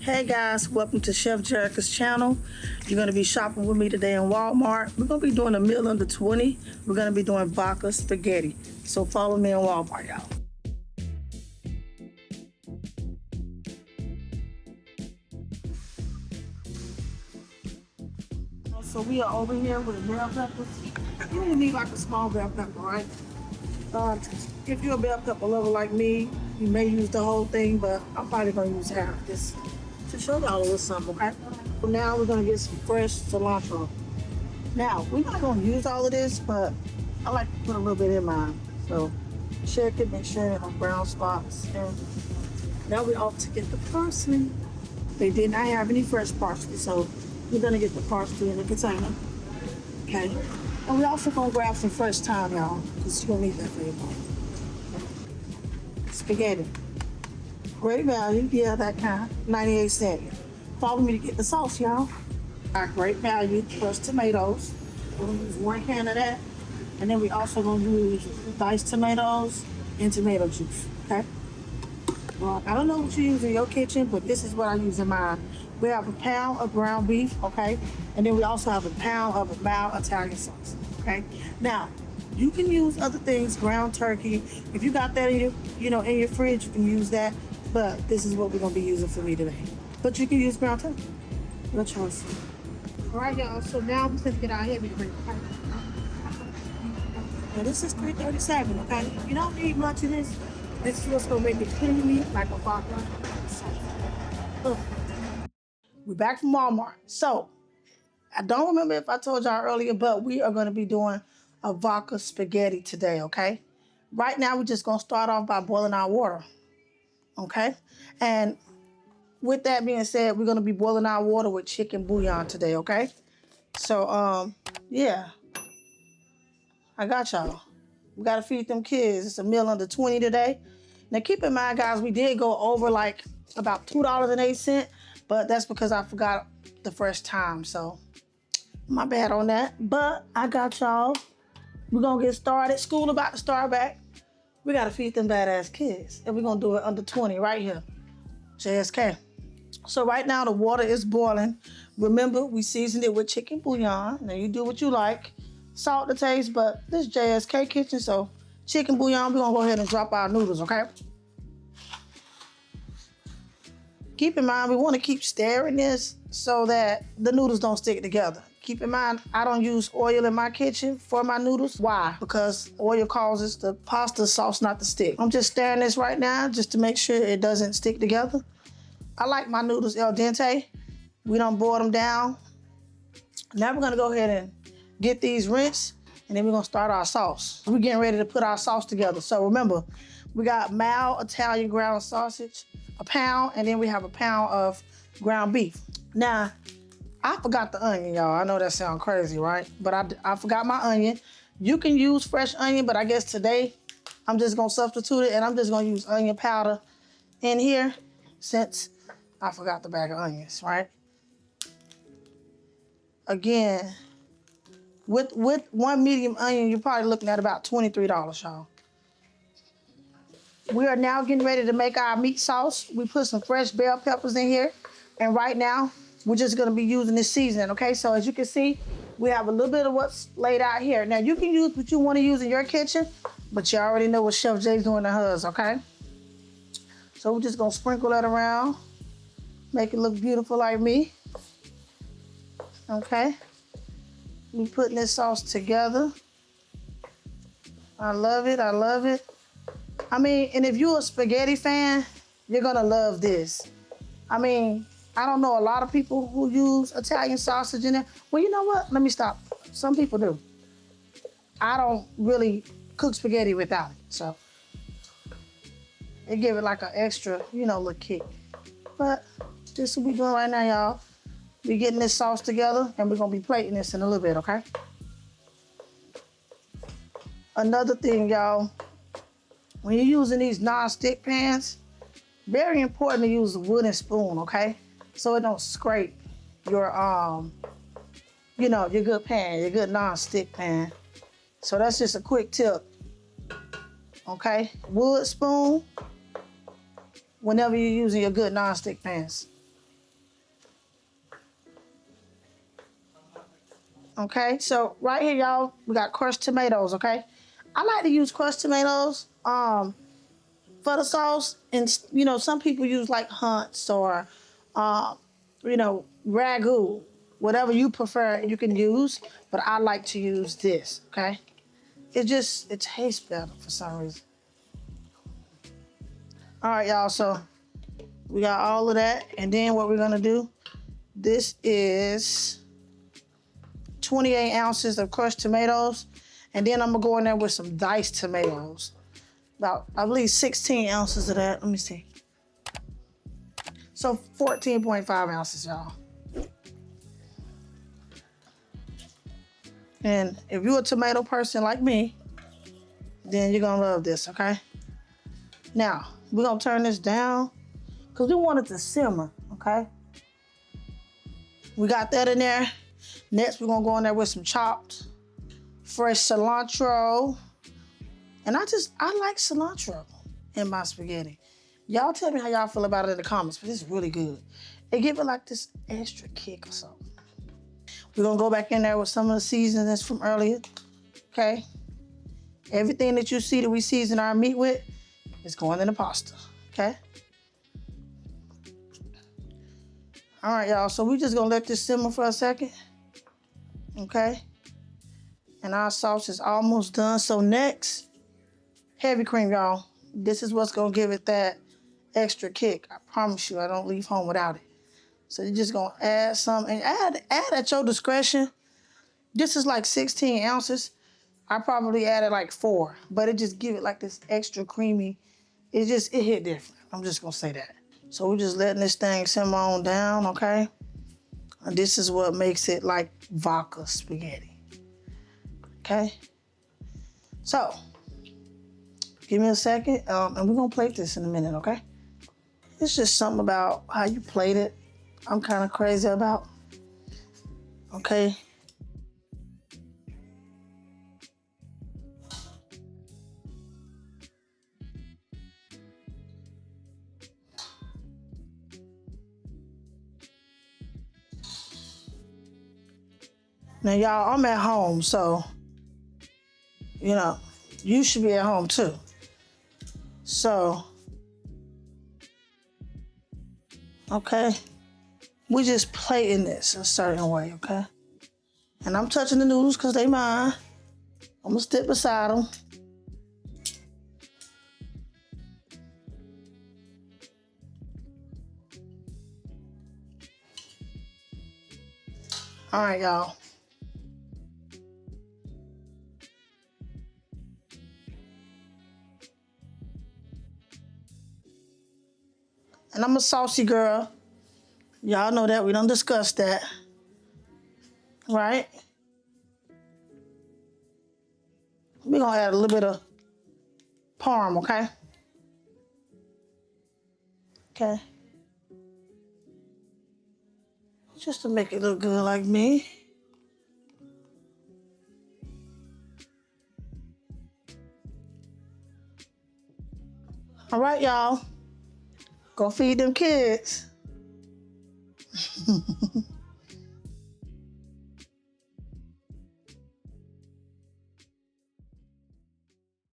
Hey guys, welcome to Chef Jerica's channel. You're going to be shopping with me today in Walmart. We're going to be doing a meal under 20. We're going to be doing vodka spaghetti. So follow me in Walmart, y'all. So we are over here with bell peppers. You only need like a small bell pepper, right? If you're a bell pepper lover like me, you may use the whole thing, but I'm probably going to use half this to show y'all a little something, okay? So now we're going to get some fresh cilantro. Now, we're not going to use all of this, but I like to put a little bit in mine. So check it, make sure it has brown spots. And now we're off to get the parsley. They did not have any fresh parsley, so we're going to get the parsley in the container. Okay? And we also going to grab some fresh thyme, y'all, because you're going to need that flavor. Spaghetti. Great value, yeah, that kind. 98 cents. Follow me to get the sauce, y'all. Our great value, crushed tomatoes. We're gonna use 1 can of that. And then we also gonna use diced tomatoes and tomato juice, okay? Well, I don't know what you use in your kitchen, but this is what I use in mine. We have a pound of ground beef, okay? And then we also have a pound of a mild Italian sauce, okay? Now, you can use other things, ground turkey. If you got that in your, in your fridge, you can use that. But this is what we're gonna be using for me today. But you can use ground turkey. Your choice. All right, y'all. So now we're gonna get our heavy cream. Okay? Now this is $3.37. Okay. You don't need much of this. This is what's gonna make it creamy like a vodka. We're back from Walmart. So I don't remember if I told y'all earlier, but we are gonna be doing a vodka spaghetti today. Okay. Right now we're just gonna start off by boiling our water. Okay, and with that being said, we're gonna be boiling our water with chicken bouillon today, okay? So, yeah, I got y'all. We gotta feed them kids. It's a meal under 20 today. Now, keep in mind, guys, we did go over like about $2.08, but that's because I forgot the first time, so my bad on that. But I got y'all. We're gonna get started. School about to start back. We gotta feed them badass kids, and we're gonna do it under 20 right here, JSK. So right now the water is boiling. Remember, we seasoned it with chicken bouillon. Now you do what you like. Salt to taste, but this JSK kitchen, so chicken bouillon, we're gonna go ahead and drop our noodles, okay? Keep in mind, we wanna keep stirring this so that the noodles don't stick together. Keep in mind, I don't use oil in my kitchen for my noodles. Why? Because oil causes the pasta sauce not to stick. I'm just stirring this right now just to make sure it doesn't stick together. I like my noodles al dente. We done boiled them down. Now we're gonna go ahead and get these rinsed, and then we're gonna start our sauce. We're getting ready to put our sauce together. So remember, we got mild Italian ground sausage, a pound, and then we have a pound of ground beef. Now, I forgot the onion, y'all. I know that sounds crazy, right? But I forgot my onion. You can use fresh onion, but I guess today I'm just gonna substitute it, and I'm just gonna use onion powder in here since I forgot the bag of onions, right? Again, with 1 medium onion, you're probably looking at about $23, y'all. We are now getting ready to make our meat sauce. We put some fresh bell peppers in here. And right now, we're just gonna be using this seasoning, okay? So as you can see, we have a little bit of what's laid out here. Now you can use what you wanna use in your kitchen, but you already know what Chef Jay's doing to hers, okay? So we're just gonna sprinkle that around. Make it look beautiful like me. Okay. We putting this sauce together. I love it, I love it. I mean, and if you're a spaghetti fan, you're gonna love this. I mean, I don't know a lot of people who use Italian sausage in there. Well, you know what? Let me stop. Some people do. I don't really cook spaghetti without it, so it give it like an extra, little kick. But this is what we're doing right now, y'all. We're getting this sauce together, and we're gonna be plating this in a little bit, okay? Another thing, y'all, when you're using these non-stick pans, very important to use a wooden spoon, okay? So it don't scrape your, your good pan, your good non-stick pan. So that's just a quick tip, okay? Wood spoon, whenever you're using your good non-stick pans. Okay, so right here, y'all, we got crushed tomatoes. Okay, I like to use crushed tomatoes for the sauce, and some people use like Hunt's or ragu, whatever you prefer, you can use. But I like to use this. Okay, it tastes better for some reason. All right, y'all. So we got all of that, and then what we're gonna do? This is 28 ounces of crushed tomatoes, and then I'm gonna go in there with some diced tomatoes. About, I believe, 16 ounces of that. Let me see. So 14.5 ounces, y'all. And if you're a tomato person like me, then you're gonna love this, okay? Now, we're gonna turn this down because we want it to simmer, okay? We got that in there. Next, we're gonna go in there with some chopped fresh cilantro. And I like cilantro in my spaghetti. Y'all tell me how y'all feel about it in the comments, but it's really good. It give it like this extra kick or something. We're gonna go back in there with some of the seasonings from earlier, okay? Everything that you see that we season our meat with is going in the pasta, okay? All right, y'all, so we just gonna let this simmer for a second, okay? And our sauce is almost done. So next, heavy cream, y'all. This is what's gonna give it that extra kick. I promise you, I don't leave home without it. So you're just gonna add some, and add at your discretion. This is like 16 ounces. I probably added like 4, but it just give it like this extra creamy. It hit different. I'm just gonna say that. So we're just letting this thing simmer on down, okay? And this is what makes it like vodka spaghetti, okay? So, give me a second, and we're gonna plate this in a minute, okay? It's just something about how you plate it I'm kind of crazy about, okay? Now, y'all, I'm at home, so, you should be at home too. So, okay, we just plating this a certain way, okay? And I'm touching the noodles because they mine. I'm gonna stick beside them. All right, y'all. And I'm a saucy girl. Y'all know that. We don't discuss that. Right? We're gonna add a little bit of parm, okay? Okay. Just to make it look good like me. All right, y'all. Go feed them kids.